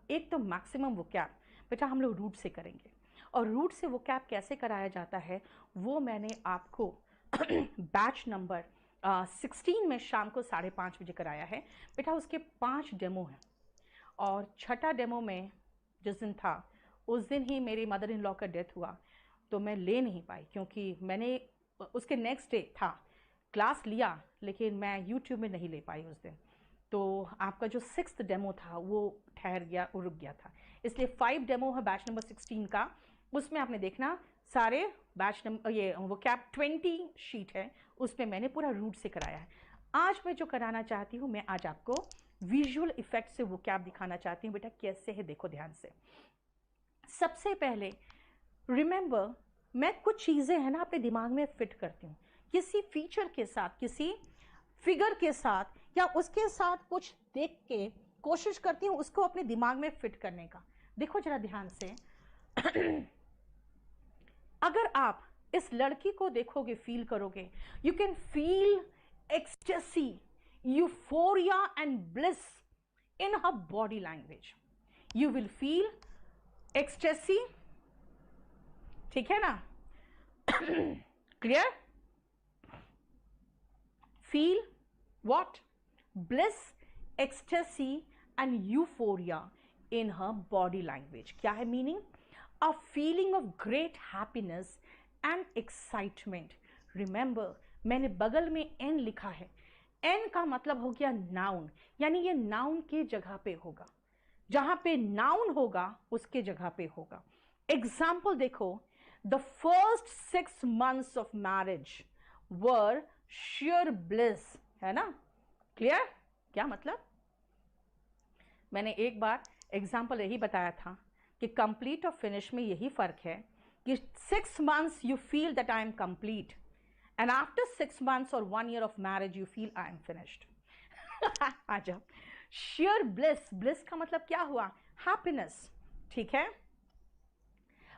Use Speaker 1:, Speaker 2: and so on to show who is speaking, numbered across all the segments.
Speaker 1: एक तो maximum vocab बेटा हम लोग रूट से करेंगे, और रूट से वोकैब कैसे कराया जाता है वो मैंने आपको बैच नंबर 16 में शाम को 5:30 बजे कराया है बेटा। उसके 5 डेमो हैं, और छठा डेमो में जिस दिन था उस दिन ही मेरी मदर इन लॉ का डेथ हुआ, तो मैं ले नहीं पाई, क्योंकि मैंने उसके नेक्स्ट डे था क्लास लिया, लेकिन मैं यूट्यूब में नहीं ले पाई उस दिन। तो आपका जो 6th डेमो था वो ठहर गया, रुक गया था, इसलिए 5 डेमो है बैच नंबर 16 का। उसमें आपने देखना सारे बैच नंबर, ये वो कैप 20 शीट है, उसमें मैंने पूरा रूट से कराया है। आज मैं जो कराना चाहती हूँ, मैं आज आपको विजुअल इफेक्ट से वो कैप दिखाना चाहती हूँ बेटा, कैसे है देखो ध्यान से। सबसे पहले रिमेंबर, मैं कुछ चीज़ें हैं ना अपने दिमाग में फिट करती हूँ, किसी फीचर के साथ, किसी फिगर के साथ, या उसके साथ कुछ देख के कोशिश करती हूँ उसको अपने दिमाग में फिट करने का। देखो जरा ध्यान से, अगर आप इस लड़की को देखोगे, फील करोगे, you can feel ecstasy, euphoria and bliss in her body language. You will feel ecstasy, ठीक है ना? Clear? Feel what? Bliss, ecstasy and euphoria in her body language. क्या है meaning? A feeling of great happiness and excitement. Remember, मैंने बगल में n लिखा है, n का मतलब हो गया नाउन, यानी ये नाउन के जगह पे होगा, जहां पे नाउन होगा उसके जगह पे होगा। एग्जाम्पल देखो, the first 6 months of marriage were sheer bliss, है ना? क्लियर? क्या मतलब? मैंने एक बार एग्जाम्पल यही बताया था कि कंप्लीट और फिनिश में यही फर्क है कि 6 months you feel that I am complete, and after 6 months और 1 year of marriage you feel I am finished. आ जाओ, शेयर ब्लिस, ब्लिस का मतलब क्या हुआ? हैप्पीनेस, ठीक है?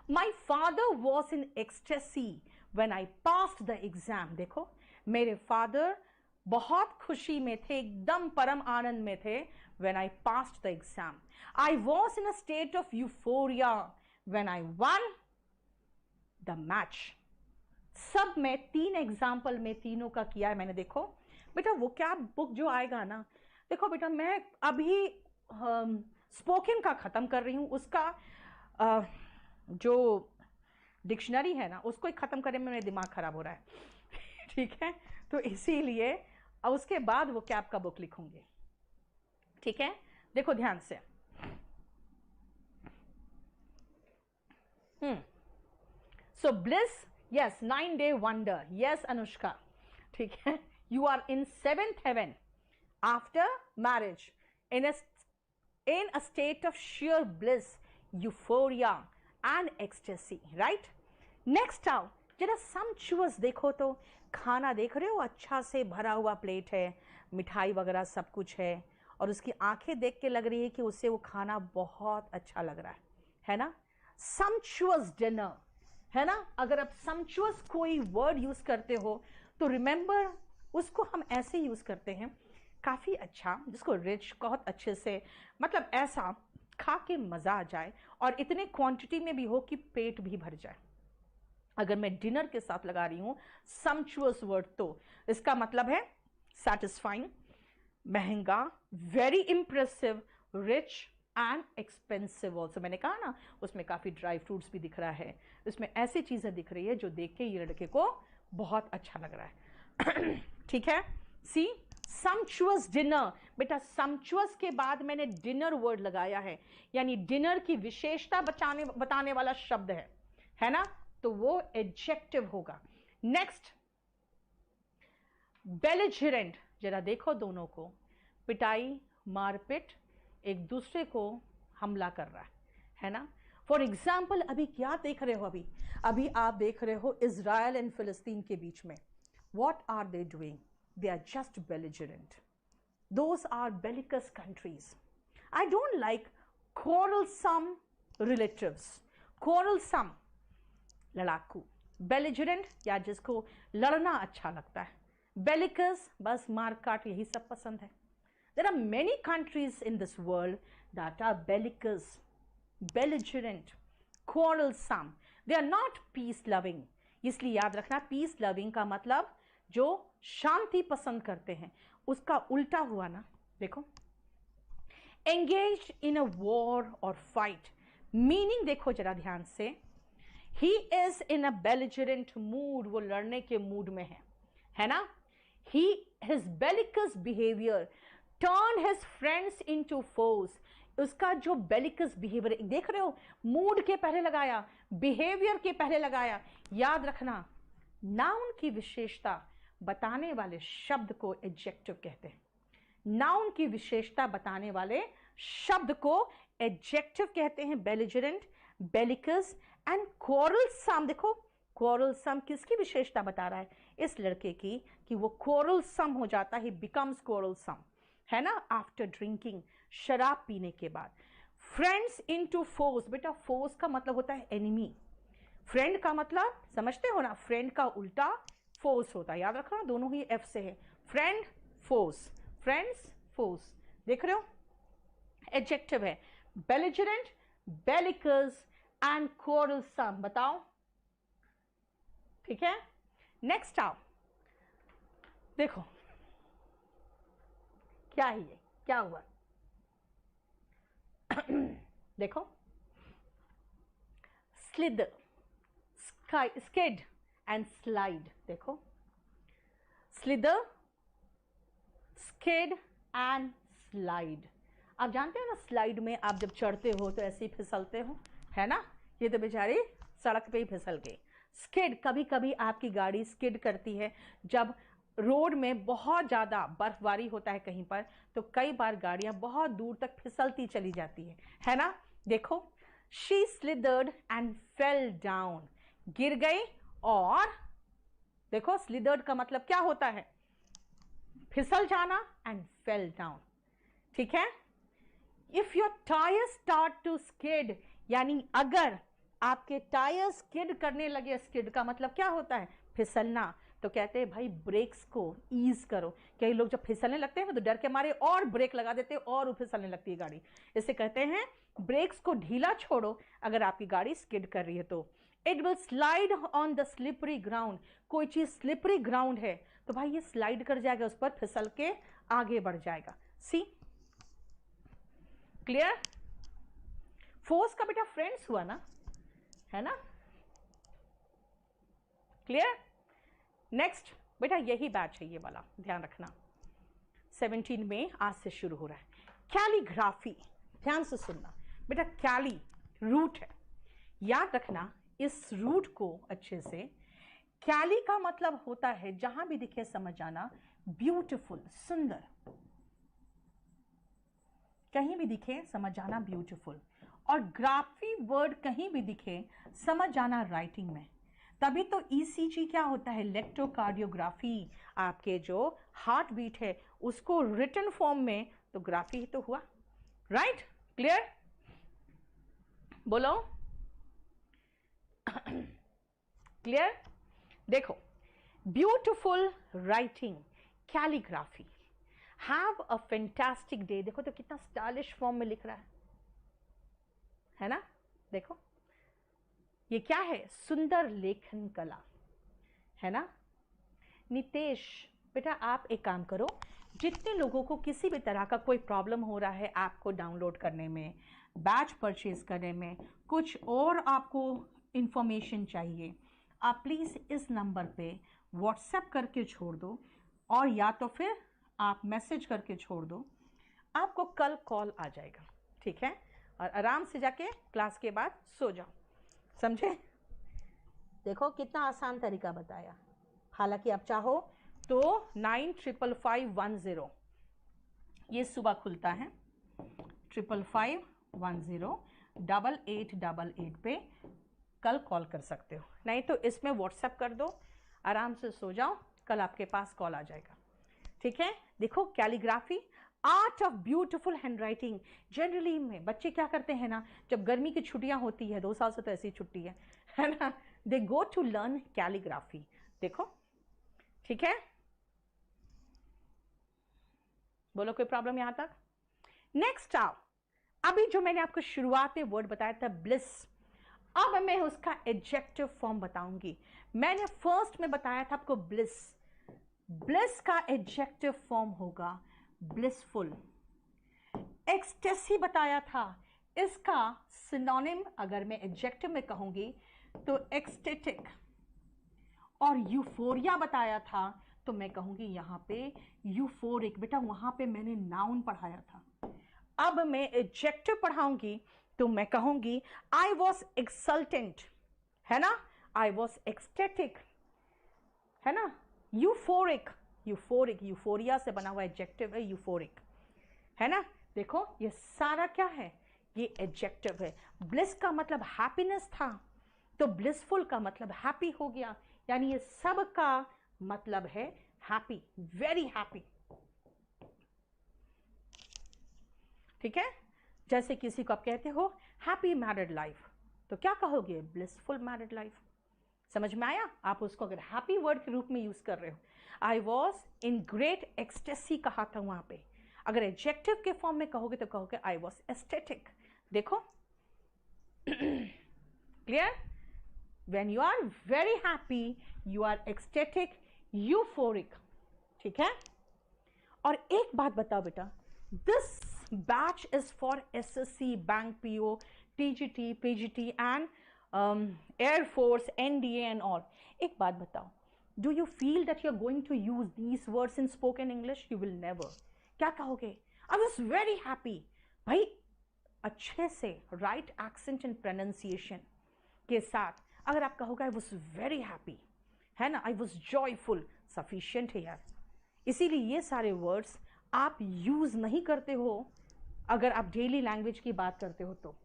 Speaker 1: My father was in ecstasy when I passed the exam. देखो, मेरे फादर बहुत खुशी में थे, एकदम परम आनंद में थे when I passed the exam. I was in a state of euphoria when I won the match. सब में 3 एग्जाम्पल में तीनों का किया है मैंने। देखो बेटा, वो क्या बुक जो आएगा ना, देखो बेटा मैं अभी स्पोकन का खत्म कर रही हूं, उसका जो डिक्शनरी है ना उसको खत्म करने में मेरा दिमाग खराब हो रहा है। ठीक है, तो इसीलिए अब उसके बाद वो कैप का बुक लिखूंगी, ठीक है? देखो ध्यान से, so bliss, yes, 9-day wonder, yes Anushka, ठीक है? You are in 7th heaven after marriage, in a state of sheer bliss, euphoria and ecstasy, right? Next आओ, जरा sumptuous देखो तो, खाना देख रहे हो, अच्छा से भरा हुआ प्लेट है, मिठाई वगैरह सब कुछ है, और उसकी आंखें देख के लग रही है कि उससे वो खाना बहुत अच्छा लग रहा है ना? sumptuous dinner, है ना? अगर आप sumptuous कोई वर्ड यूज करते हो तो रिमेंबर उसको हम ऐसे यूज करते हैं, काफी अच्छा, जिसको रिच बहुत अच्छे से, मतलब ऐसा खा के मजा आ जाए और इतने क्वांटिटी में भी हो कि पेट भी भर जाए। अगर मैं डिनर के साथ लगा रही हूं sumptuous वर्ड, तो इसका मतलब है satisfying, महंगा, very impressive, rich and expensive also. मैंने कहा ना उसमें काफी ड्राई फ्रूट्स भी दिख रहा है, उसमें ऐसी चीजें दिख रही है जो देख के ये लड़के को बहुत अच्छा लग रहा है। ठीक है, सी sumptuous डिनर, बेटा sumptuous के बाद मैंने डिनर वर्ड लगाया है, यानी डिनर की विशेषता बताने वाला शब्द है ना? तो वो एडजेक्टिव होगा। नेक्स्ट, बेलिजरेंट, जरा देखो दोनों को, पिटाई, मारपीट, एक दूसरे को हमला कर रहा है ना? फॉर एग्जाम्पल अभी क्या देख रहे हो, अभी आप देख रहे हो इजराइल एंड फिलिस्तीन के बीच में, what are they doing? They are just belligerent, those are bellicose countries. I don't like quarrelsome relatives, quarrelsome लड़ाकू, बेलिजरेंट या जिसको लड़ना अच्छा लगता है, बेलिकस बस मार काट, यही सब पसंद है। There are many countries in this world that are bellicose, belligerent, quarrelsome. They are not peace loving. इसलिए याद रखना, पीस लविंग का मतलब जो शांति पसंद करते हैं, उसका उल्टा हुआ ना, देखो, engaged in a war or fight, meaning देखो जरा ध्यान से, he is in a belligerent mood, वो लड़ने के मूड में है ना, his bellicose behavior turn his friends into foes. उसका जो bellicose behavior, देख रहे हो, मूड के पहले लगाया, बिहेवियर के पहले लगाया. याद रखना, नाउन की विशेषता बताने वाले शब्द को एडजेक्टिव कहते हैं. नाउन की विशेषता बताने वाले शब्द को एडजेक्टिव कहते हैं. Belligerent, bellicose and quarrelsome. देखो, क्वारलसम किसकी विशेषता बता रहा है? इस लड़के की, कि वो क्वारलसम हो जाता है, बिकम्स क्वारलसम, है ना, आफ्टर ड्रिंकिंग, शराब पीने के बाद. Friends into force. बेटा, फोर्स का मतलब होता है एनिमी. फ्रेंड का मतलब समझते हो ना, फ्रेंड का उल्टा फोर्स होता है. याद रखना, दोनों ही एफ से है. Friend, force, friends, force. देख रहे हो, एडजेक्टिव है. Belligerent, bellicose and quarrelsome. बताओ, ठीक है. नेक्स्ट आओ, देखो क्या है ये, क्या हुआ. देखो, स्लिद, स्किड एंड स्लाइड. देखो, स्लिदर, स्किड एंड स्लाइड. आप जानते हो ना, स्लाइड में आप जब चढ़ते हो तो ऐसे ही फिसलते हो, है ना. ये तो बेचारी सड़क पे ही फिसल गई. स्किड, कभी कभी आपकी गाड़ी स्किड करती है जब रोड में बहुत ज़्यादा बर्फबारी होता है कहीं पर, तो कई बार गाड़ियां बहुत दूर तक फिसलती चली जाती है ना. देखो, शी स्लिदर्ड एंड फेल डाउन. गिर गई. और देखो, स्लिदर्ड का मतलब क्या होता है? फिसल जाना. And fell down. ठीक है. If your tyre start to skid, यानी अगर आपके टायर स्किड करने लगे. स्किड का मतलब क्या होता है? फिसलना. तो कहते हैं भाई ब्रेक्स को ईज करो. कई लोग जब फिसलने लगते हैं तो डर के मारे और ब्रेक लगा देते हैं और फिसलने लगती है गाड़ी. इसे कहते हैं ब्रेक्स को ढीला छोड़ो अगर आपकी गाड़ी स्किड कर रही है तो. It will slide on the slippery ground. कोई चीज स्लिपरी ग्राउंड है तो भाई ये स्लाइड कर जाएगा, उस पर फिसल के आगे बढ़ जाएगा. सी, क्लियर. फोर्स का बेटा फ्रेंड्स हुआ ना, है ना. क्लियर. नेक्स्ट बेटा, यही बैच है ये वाला, ध्यान रखना. 17 में आज से शुरू हो रहा है. कैलीग्राफी, ध्यान से सुनना बेटा. कैली रूट है, याद रखना इस रूट को अच्छे से. कैली का मतलब होता है, जहां भी दिखे समझ जाना, ब्यूटिफुल, सुंदर. कहीं भी दिखे समझ जाना ब्यूटिफुल. और ग्राफी वर्ड कहीं भी दिखे समझ जाना राइटिंग में. तभी तो ईसीजी क्या होता है? इलेक्ट्रोकार्डियोग्राफी. आपके जो हार्ट बीट है उसको रिटन फॉर्म में, तो ग्राफी ही तो हुआ. राइट. क्लियर. बोलो. क्लियर. देखो, beautiful writing, calligraphy. Have a fantastic day. देखो तो कितना स्टाइलिश फॉर्म में लिख रहा है ना. देखो, ये क्या है? सुंदर लेखन कला, है ना. नितेश बेटा, आप एक काम करो, जितने लोगों को किसी भी तरह का कोई प्रॉब्लम हो रहा है ऐप को डाउनलोड करने में, बैच परचेज करने में, कुछ और आपको इंफॉर्मेशन चाहिए, आप प्लीज़ इस नंबर पे व्हाट्सएप करके छोड़ दो, और या तो फिर आप मैसेज करके छोड़ दो. आपको कल कॉल आ जाएगा, ठीक है. और आराम से जाके क्लास के बाद सो जाओ. समझे? देखो कितना आसान तरीका बताया. हालांकि आप चाहो तो 955510 ये सुबह खुलता है. 5551 8888 पे कल कॉल कर सकते हो. नहीं तो इसमें व्हाट्सएप कर दो, आराम से सो जाओ, कल आपके पास कॉल आ जाएगा. ठीक है. देखो, calligraphy, art of beautiful hand writing. Generally में बच्चे क्या करते हैं ना, जब गर्मी की छुट्टियां होती है, 2 साल से तो ऐसी छुट्टी है ना, दे गो टू लर्न कैलीग्राफी. देखो, ठीक है. बोलो कोई प्रॉब्लम यहां तक? नेक्स्ट आओ, अभी जो मैंने आपको शुरुआत में वर्ड बताया था ब्लिस, अब मैं उसका एडजेक्टिव फॉर्म बताऊंगी। मैंने फर्स्ट में बताया था आपको ब्लिस, ब्लिस का एडजेक्टिव फॉर्म होगा ब्लिसफुल। एक्सटेसी बताया था, इसका सिनोनिम अगर मैं एडजेक्टिव में कहूंगी तो एक्सटेटिक। और यूफोरिया बताया था तो मैं कहूंगी यहां पे यूफोरिक। बेटा वहां पे मैंने नाउन पढ़ाया था, अब मैं एडजेक्टिव पढ़ाऊंगी तो मैं कहूंगी आई वॉज एक्सल्टेंट, है ना, आई वॉज एक्सटेटिक, है ना, यूफोरिक, यूफोरिक यूफोरिया से बना हुआ एडजेक्टिव है यूफोरिक, है ना। देखो ये सारा क्या है, ये एडजेक्टिव है। ब्लिस का मतलब हैप्पीनेस था तो ब्लिसफुल का मतलब हैप्पी हो गया, यानी ये सब का मतलब है हैप्पी, वेरी हैप्पी। ठीक है, जैसे किसी को आप कहते हो हैप्पी मैरिड लाइफ तो क्या कहोगे, ब्लिसफुल मैरिड लाइफ। समझ में आया, आप उसको अगर हैप्पी वर्ड के रूप में यूज कर रहे हो। I was in great ecstasy कहा था वहां पे, अगर एडजेक्टिव के फॉर्म में कहोगे तो कहोगे आई वॉज एस्थेटिक। देखो clear, when you are very happy you are ecstatic, euphoric. ठीक है, और एक बात बताओ बेटा, this batch is for SSC, bank PO, TGT, PGT and air force, NDA and all. एक बात बताओ, do you feel that you are going to use these words in spoken English? You will never. क्या कहोगे, I was very happy. भाई अच्छे से right accent and pronunciation के साथ अगर आप कहोगे आई वॉज वेरी हैप्पी, है ना, आई वॉज जॉयफुल, सफिशियंट है यार। इसीलिए ये सारे वर्ड्स आप यूज नहीं करते हो अगर आप डेली लैंग्वेज की बात करते हो तो,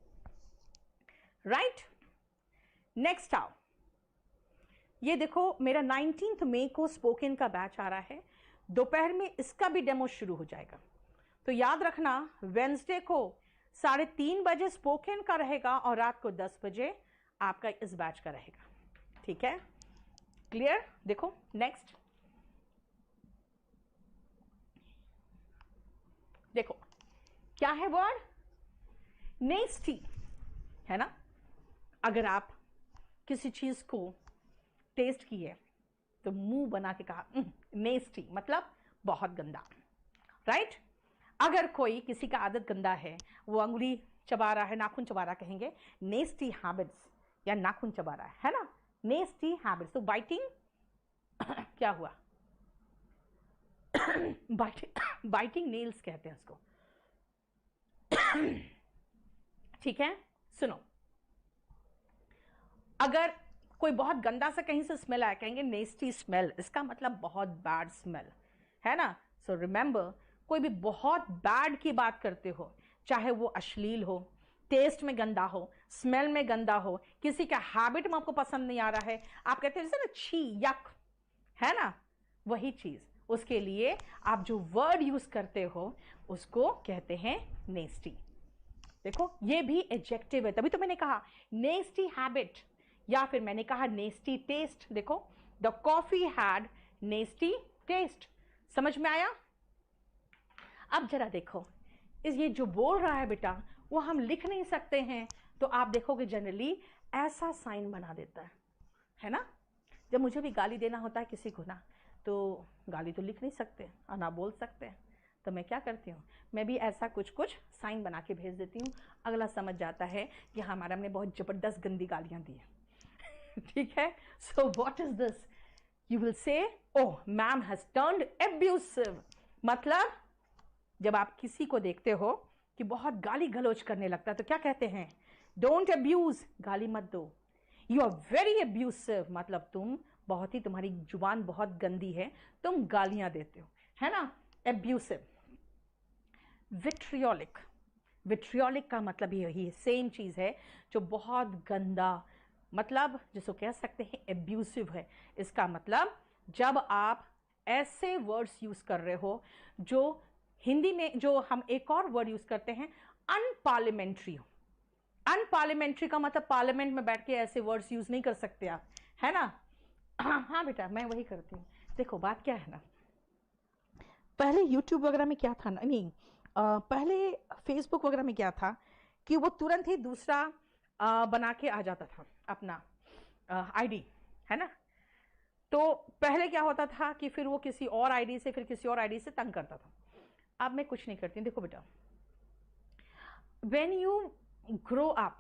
Speaker 1: राइट। नेक्स्ट आओ, ये देखो मेरा 19 मई को स्पोकन का बैच आ रहा है, दोपहर में इसका भी डेमो शुरू हो जाएगा। तो याद रखना वेंसडे को 3:30 बजे स्पोकन का रहेगा और रात को 10 बजे आपका इस बैच का रहेगा। ठीक है, क्लियर। देखो नेक्स्ट, देखो क्या है वर्ड, नेस्टी, है ना। अगर आप किसी चीज को टेस्ट किए तो मुंह बना के कहा नेस्टी, मतलब बहुत गंदा, राइट। अगर कोई किसी का आदत गंदा है, वो अंगुली चबा रहा है, नाखून चबा रहा, कहेंगे नेस्टी हैबिट्स, या नाखून चबा रहा है ना, नेस्टी हैबिट्स। तो बाइटिंग क्या हुआ बाइटिंग नेल्स कहते हैं उसको। ठीक है, सुनो, अगर कोई बहुत गंदा सा कहीं से स्मेल आया, कहेंगे नेस्टी स्मेल, इसका मतलब बहुत बैड स्मेल, है ना। सो रिमेंबर, कोई भी बहुत बैड की बात करते हो, चाहे वो अश्लील हो, टेस्ट में गंदा हो, स्मेल में गंदा हो, किसी का हैबिट में आपको पसंद नहीं आ रहा है, आप कहते हैं जैसे ना छी, यक, है ना, वही चीज, उसके लिए आप जो वर्ड यूज करते हो उसको कहते हैं नेस्टी। देखो ये भी एडजेक्टिव है, तभी तो मैंने कहा नेस्टी हैबिट, या फिर मैंने कहा नेस्टी टेस्ट। देखो the coffee had nasty taste, समझ में आया। अब जरा देखो, इस ये जो बोल रहा है बेटा वो हम लिख नहीं सकते हैं, तो आप देखोगे जनरली ऐसा साइन बना देता है ना। जब मुझे भी गाली देना होता है किसी को ना, तो गाली तो लिख नहीं सकते और ना बोल सकते हैं, तो मैं क्या करती हूँ, मैं भी ऐसा कुछ कुछ साइन बना के भेज देती हूँ, अगला समझ जाता है कि हाँ मैडम ने बहुत ज़बरदस्त गंदी गालियाँ दी हैं। ठीक है, सो what is this, you will say oh ma'am has turned abusive, मतलब जब आप किसी को देखते हो कि बहुत गाली गलौज करने लगता है तो क्या कहते हैं, डोंट अब्यूज, गाली मत दो। यू आर वेरी अब्यूसिव, मतलब तुम बहुत ही, तुम्हारी जुबान बहुत गंदी है, तुम गालियां देते हो, है ना, एब्यूसिव। विट्रियोलिक, विट्रियोलिक का मतलब यही है, सेम चीज है, जो बहुत गंदा, मतलब जिसको कह सकते हैं एब्यूसिव है। इसका मतलब जब आप ऐसे वर्ड्स यूज कर रहे हो जो हिंदी में, जो हम एक और वर्ड यूज करते हैं अनपार्लियामेंट्री हो। अनपार्लियामेंट्री का मतलब पार्लियामेंट में बैठ के ऐसे वर्ड्स यूज नहीं कर सकते आप, है ना। हाँ बेटा मैं वही करती हूँ। देखो बात क्या है ना, पहले यूट्यूब वगैरह में क्या था ना, नहीं पहले फेसबुक वगैरह में क्या था कि वो तुरंत ही दूसरा बना के आ जाता था अपना आईडी, है ना। तो पहले क्या होता था कि फिर वो किसी और आईडी से फिर किसी और आईडी से तंग करता था। अब मैं कुछ नहीं करती। देखो बेटा, when you grow up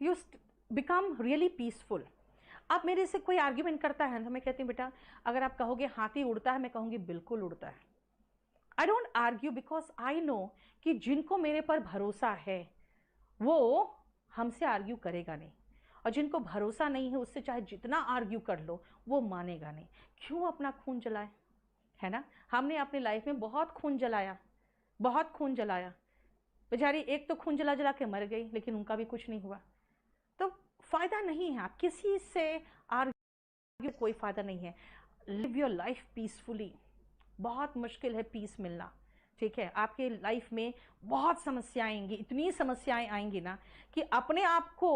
Speaker 1: you become really peaceful. अब मेरे से कोई आर्ग्यूमेंट करता है तो मैं कहती हूँ बेटा अगर आप कहोगे हाथी उड़ता है, मैं कहूँगी बिल्कुल उड़ता है। I don't argue because I know कि जिनको मेरे पर भरोसा है वो हमसे आर्ग्यू करेगा नहीं, और जिनको भरोसा नहीं है उससे चाहे जितना आर्ग्यू कर लो वो मानेगा नहीं। क्यों अपना खून जलाए, है ना। हमने अपनी लाइफ में बहुत खून जलाया, बहुत खून जलाया। बेचारी एक तो खून जला जला के मर गई, लेकिन उनका भी कुछ नहीं हुआ। तो फायदा नहीं है, आप किसी से आर्ग्यू, कोई फायदा नहीं है। Live your life peacefully. बहुत मुश्किल है पीस मिलना, ठीक है। आपके लाइफ में बहुत समस्याएं आएंगी, इतनी समस्याएं आएंगी ना कि अपने आप को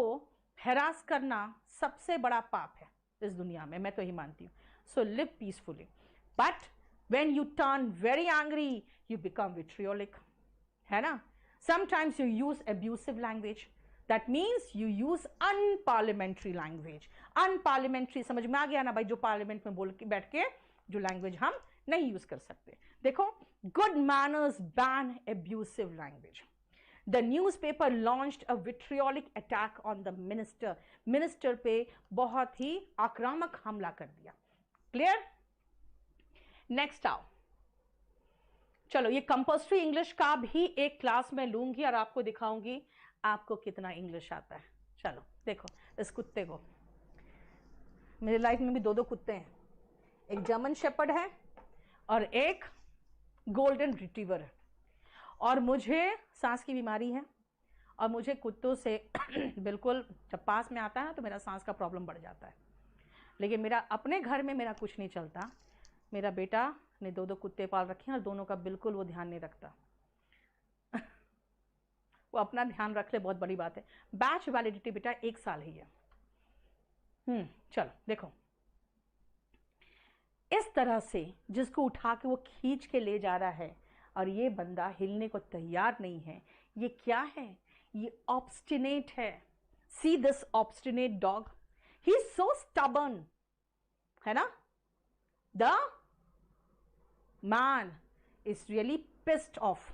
Speaker 1: हैरास करना सबसे बड़ा पाप है इस दुनिया में, मैं तो ही मानती हूँ। So live peacefully, but when you turn very angry you become vitriolic, है ना। Sometimes you use abusive language, that means you use unparliamentary language. Unparliamentary समझ में आ गया ना भाई, जो पार्लियामेंट में बोल के बैठ के जो लैंग्वेज हम नहीं यूज कर सकते। देखो, good manners ban abusive language. The newspaper launched a vitriolic attack on the minister. Minister पे बहुत ही आक्रामक हमला कर दिया। क्लियर। नेक्स्ट आओ, चलो ये कंपल्सरी इंग्लिश का भी एक क्लास में लूंगी और आपको दिखाऊंगी आपको कितना इंग्लिश आता है। चलो देखो इस कुत्ते को, मेरी लाइफ में भी दो दो कुत्ते हैं, एक जर्मन शेपर्ड है और एक गोल्डन रिट्रीवर है। और मुझे सांस की बीमारी है और मुझे कुत्तों से बिल्कुल जब पास में आता है तो मेरा सांस का प्रॉब्लम बढ़ जाता है। लेकिन मेरा अपने घर में मेरा कुछ नहीं चलता। मेरा बेटा ने दो दो कुत्ते पाल रखे हैं और दोनों का बिल्कुल वो ध्यान नहीं रखता। वो अपना ध्यान रख ले, बहुत बड़ी बात है। बैच वैलिडिटी बेटा 1 साल ही है। चलो देखो, इस तरह से जिसको उठा के वो खींच के ले जा रहा है और ये बंदा हिलने को तैयार नहीं है, ये क्या है, ये ऑब्स्टिनेट है। See this obstinate dog, he is so stubborn, है ना। The man is really pissed off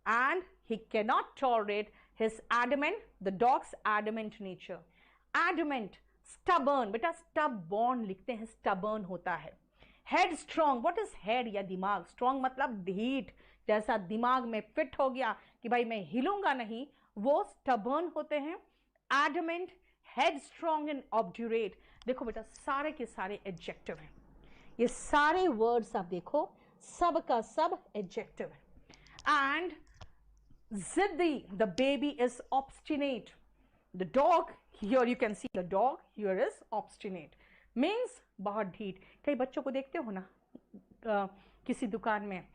Speaker 1: and he cannot tolerate his adamant, the dog's adamant nature. Adamant, stubborn, बेटा stubborn लिखते हैं, stubborn होता है। headstrong, what is head या दिमाग, strong मतलब ढीठ, जैसा दिमाग में फिट हो गया कि भाई मैं हिलूंगा नहीं, वो stubborn होते हैं। adamant, headstrong and obdurate, देखो बेटा सारे के सारे एडजेक्टिव हैं, ये सारे वर्ड्स आप देखो सब का सब एडजेक्टिव है। and Ziddi, the baby is obstinate. The dog, here you can see the dog here is obstinate, means बहुत ढीठ। कई बच्चों को देखते हो ना किसी दुकान में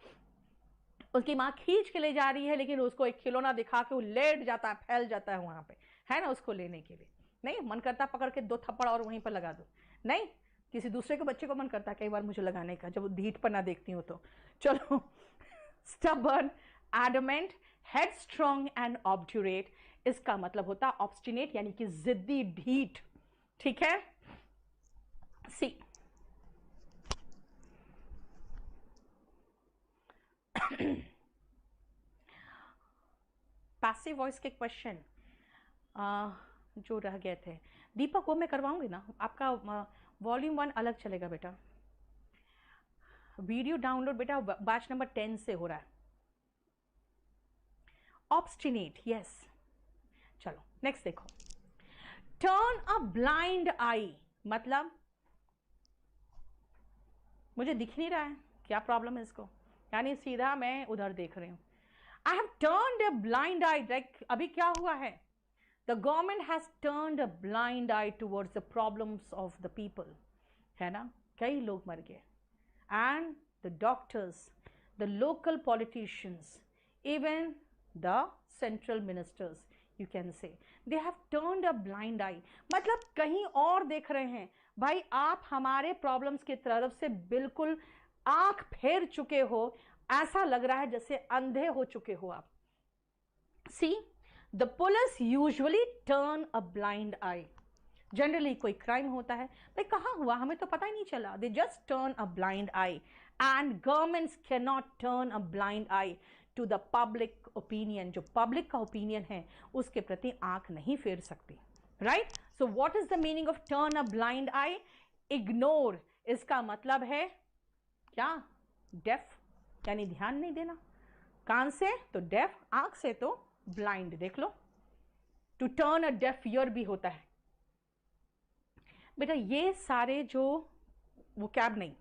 Speaker 1: उसकी माँ खींच के ले जा रही है, लेकिन उसको एक खिलौना दिखा के वो लेट जाता है, फैल जाता है वहां पे, है ना, उसको लेने के लिए। नहीं मन करता पकड़ के 2 थप्पड़ और वहीं पर लगा दो, नहीं, किसी दूसरे के बच्चे को मन करता है कई बार मुझे लगाने का, जब वो ढीठ पना देखती हूँ तो। चलो, stubborn, adamant, headstrong and obdurate, इसका मतलब होता है obstinate यानी कि जिद्दी, ढीठ, ठीक है। सी पैसिव वॉइस के क्वेश्चन जो रह गए थे, दीपक वो मैं करवाऊंगी ना, आपका वॉल्यूम 1 अलग चलेगा बेटा। वीडियो डाउनलोड बेटा बैच नंबर 10 से हो रहा है। Obstinate, yes. चलो नेक्स्ट देखो, टर्न अ ब्लाइंड आई, मतलब मुझे दिख नहीं रहा है, क्या प्रॉब्लम है इसको, यानी सीधा मैं उधर देख रही हूं। I have turned a blind I, like अभी क्या हुआ है, the government has turned a blind I towards the problems of the people, है ना, कई लोग मर गए। And the doctors, the local politicians, even the central ministers, you can say they have turned a blind eye, मतलब कहीं और देख रहे हैं। भाई आप हमारे प्रॉब्लम्स की तरफ से बिल्कुल आंख फेर चुके हो, ऐसा लग रहा है जैसे अंधे हो चुके हो आप। See, the police usually turn a blind eye. Generally कोई क्राइम होता है, भाई कहाँ हुआ हमें तो पता ही नहीं चला, they just turn a blind eye, and governments can not turn a blind eye to the public opinion. जो पब्लिक का ओपिनियन है उसके प्रति आंख नहीं फेर सकती, right? So what is the meaning of turn a blind eye? Ignore. इसका मतलब है क्या? डेफ, यानी ध्यान नहीं देना। कान से तो डेफ, आंख से तो ब्लाइंड। देख लो, to turn a deaf ear भी होता है। बेटा ये सारे जो वोकैब नहीं,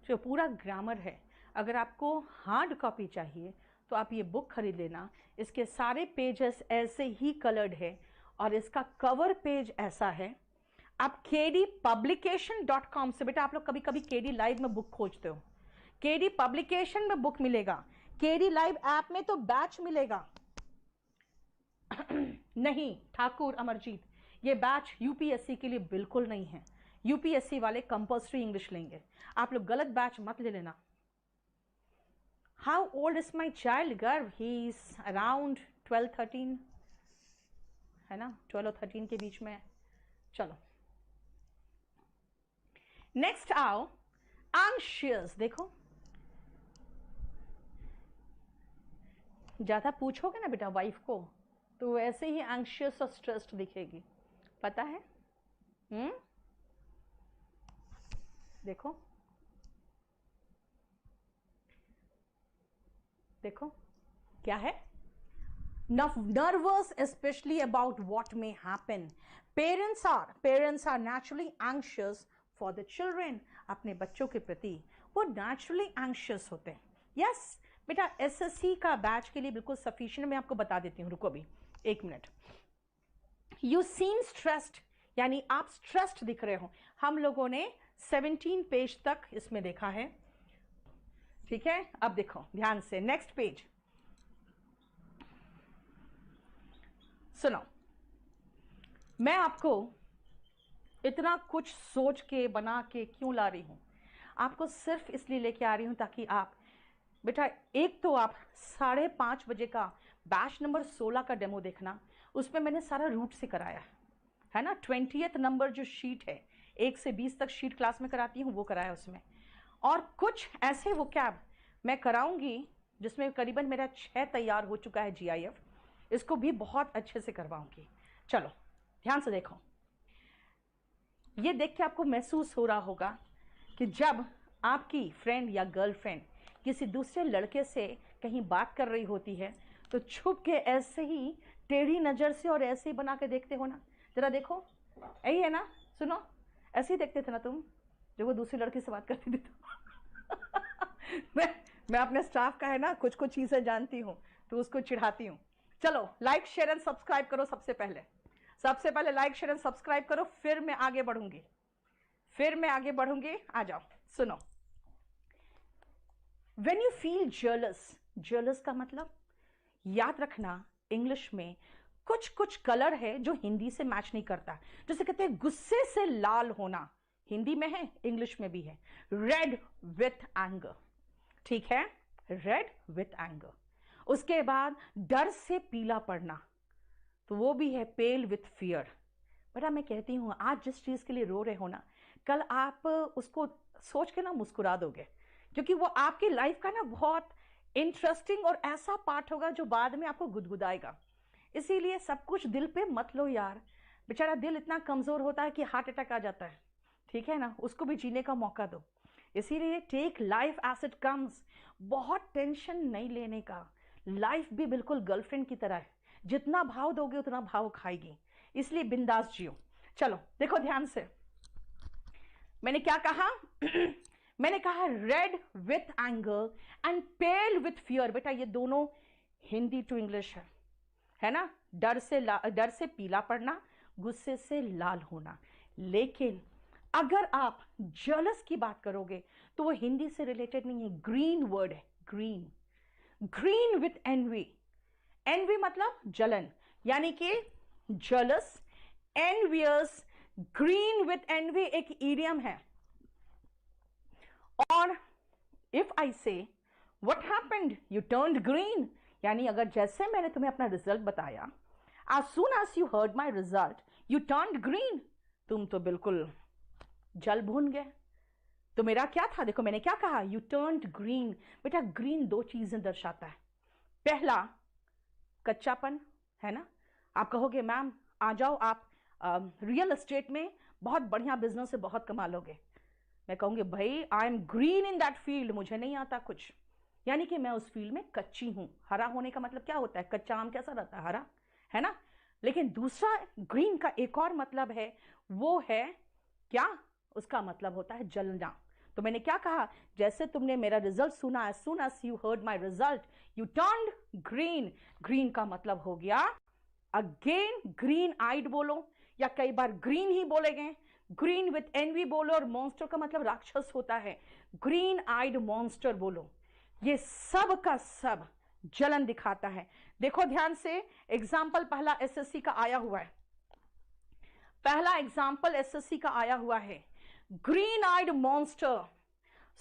Speaker 1: जो पूरा ग्रामर है, अगर आपको हार्ड कॉपी चाहिए तो आप ये बुक खरीद लेना। इसके सारे पेजेस ऐसे ही कलर्ड है और इसका कवर पेज ऐसा है। आप kdpublication.com से, बेटा आप लोग कभी कभी केडी लाइव में बुक खोजते हो, केडी पब्लिकेशन में बुक मिलेगा, केडी लाइव ऐप में तो बैच मिलेगा। नहीं ठाकुर अमरजीत, ये बैच यूपीएससी के लिए बिल्कुल नहीं है। यूपीएससी वाले कंपल्सरी इंग्लिश लेंगे, आप लोग गलत बैच मत ले लेना। How old is my child गर्व? ही इज अराउंड 12-13 है ना, 12 और 13 के बीच में। चलो नेक्स्ट आओ, एंग्शियस। देखो ज्यादा पूछोगे ना बेटा वाइफ को तो ऐसे ही एंग्शियस और स्ट्रेस्ड दिखेगी, पता है? देखो देखो क्या है, nervous especially about what may happen. Parents are naturally anxious for the children. अपने बच्चों के प्रति वो naturally anxious होते हैं। yes बेटा, एसएससी का बैच के लिए बिल्कुल सफिशिएंट। मैं आपको बता देती हूँ, रुको अभी 1 मिनट। यू सीम स्ट्रेस्ड, यानी आप स्ट्रेस्ड दिख रहे हो। हम लोगों ने 17 पेज तक इसमें देखा है, ठीक है? अब देखो ध्यान से, नेक्स्ट पेज सुनो। मैं आपको इतना कुछ सोच के बना के क्यों ला रही हूं? आपको सिर्फ इसलिए लेके आ रही हूं ताकि आप बेटा, एक तो आप 5:30 बजे का बैच नंबर 16 का डेमो देखना, उसमें मैंने सारा रूट से कराया है ना। 20th नंबर जो शीट है, 1 से 20 तक शीट क्लास में कराती हूँ, वो कराया उसमें। और कुछ ऐसे वोकैब मैं कराऊंगी जिसमें करीबन मेरा 6 तैयार हो चुका है GIF, इसको भी बहुत अच्छे से करवाऊंगी। चलो ध्यान से देखो, ये देख के आपको महसूस हो रहा होगा कि जब आपकी फ्रेंड या गर्लफ्रेंड किसी दूसरे लड़के से कहीं बात कर रही होती है तो छुप के ऐसे ही टेढ़ी नजर से और ऐसे ही बना के देखते हो ना। जरा देखो, यही है ना, सुनो, ऐसे ही देखते थे ना तुम जब वो दूसरी लड़की से बात करती थी तो मैं अपने स्टाफ का है ना कुछ कुछ चीजें जानती हूँ तो उसको चिढ़ाती हूँ। चलो लाइक शेयर एंड सब्सक्राइब करो। सबसे पहले लाइक शेयर एंड सब्सक्राइब करो, फिर मैं आगे बढ़ूंगी। आ जाओ सुनो। When you feel jealous का मतलब याद रखना, इंग्लिश में कुछ कुछ कलर है जो हिंदी से मैच नहीं करता। जैसे कहते हैं गुस्से से लाल होना, हिंदी में है, इंग्लिश में भी है, रेड विथ एंगर, ठीक है, रेड विथ एंगर। उसके बाद डर से पीला पड़ना, तो वो भी है पेल विथ फियर। बेटा मैं कहती हूँ, आज जिस चीज के लिए रो रहे हो ना, कल आप उसको सोच के ना मुस्कुरा दोगे, क्योंकि वो आपकी लाइफ का ना बहुत इंटरेस्टिंग और ऐसा पार्ट होगा जो बाद में आपको गुदगुदाएगा। इसीलिए सब कुछ दिल पे मत लो यार, बेचारा दिल इतना कमजोर होता है कि हार्ट अटैक आ जाता है, ठीक है ना, उसको भी जीने का मौका दो। इसीलिए take life as it comes, बहुत टेंशन नहीं लेने का। लाइफ भी बिल्कुल गर्लफ्रेंड की तरह है, जितना भाव दोगे उतना भाव खाएगी, इसलिए बिंदास जियो। चलो देखो ध्यान से, मैंने क्या कहा मैंने कहा red with anger and pale with fear. बेटा ये दोनों हिंदी टू इंग्लिश है ना, डर से पीला पड़ना, गुस्से से लाल होना। लेकिन अगर आप जेलस की बात करोगे तो वो हिंदी से रिलेटेड नहीं है, ग्रीन वर्ड है, ग्रीन विथ एनवी। एनवी मतलब जलन, यानी कि jealous, envious, green with envy एक इडियम है। और if I say what happened, you turned green, यानी अगर जैसे मैंने तुम्हें अपना रिजल्ट बताया, as soon as you heard my result you turned green, तुम तो बिल्कुल जल भून गए। तो मेरा क्या था, देखो मैंने क्या कहा, यू टर्न्ड ग्रीन। बेटा ग्रीन दो चीजें दर्शाता है, पहला कच्चापन, है ना। आप कहोगे मैम आ जाओ आप रियल एस्टेट में बहुत बढ़िया बिजनेस से बहुत कमा लोगे। मैं कहूंगी भाई I am green in that field, मुझे नहीं आता कुछ, यानी कि मैं उस फील्ड में कच्ची हूं। हरा होने का मतलब क्या होता है, कच्चा आम कैसा रहता है, हरा, है ना। लेकिन दूसरा ग्रीन का एक और मतलब है, वो है क्या, उसका मतलब होता है जलना। तो मैंने क्या कहा, जैसे तुमने मेरा रिजल्ट सुना, as soon as you heard my result you turned green, green का मतलब हो गया अगेन ग्रीन आइड बोलो, या कई बार ग्रीन ही बोलेंगे, ग्रीन विथ एनवी बोलो, और मॉन्स्टर का मतलब राक्षस होता है, ग्रीन आइड मॉन्स्टर बोलो। ये सब का सब जलन दिखाता है। देखो ध्यान से, एग्जाम्पल पहला एसएससी का आया हुआ है, पहला एग्जाम्पल एसएससी का आया हुआ है, green eyed monster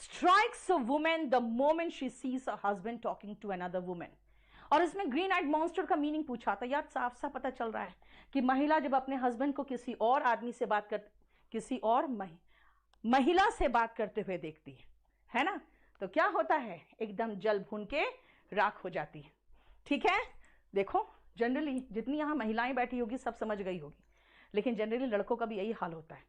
Speaker 1: strikes a women the moment she sees a husband talking to another women. और इसमें ग्रीन आइड मॉन्स्टर का मीनिंग पूछा था। यार साफ साफ पता चल रहा है कि महिला जब अपने हस्बैंड को किसी और आदमी से बात कर, किसी और महिला से बात करते हुए देखती है ना, तो क्या होता है, एकदम जल भून के राख हो जाती है। ठीक है, देखो जनरली जितनी यहाँ महिलाएं बैठी होगी सब समझ गई होगी, लेकिन जनरली लड़कों का भी यही हाल होता है।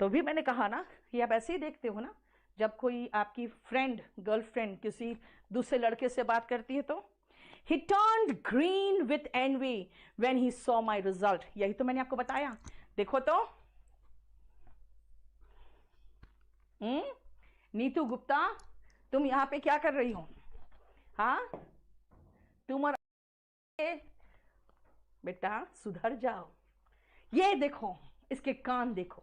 Speaker 1: तो भी मैंने कहा ना, ये आप ऐसे ही देखते हो ना, जब कोई आपकी फ्रेंड गर्लफ्रेंड किसी दूसरे लड़के से बात करती है तो he turned green with envy when he saw my result, यही तो मैंने आपको बताया। देखो तो नीतू गुप्ता तुम यहाँ पे क्या कर रही हो, हाँ तुम और बेटा सुधर जाओ। ये देखो इसके कान देखो,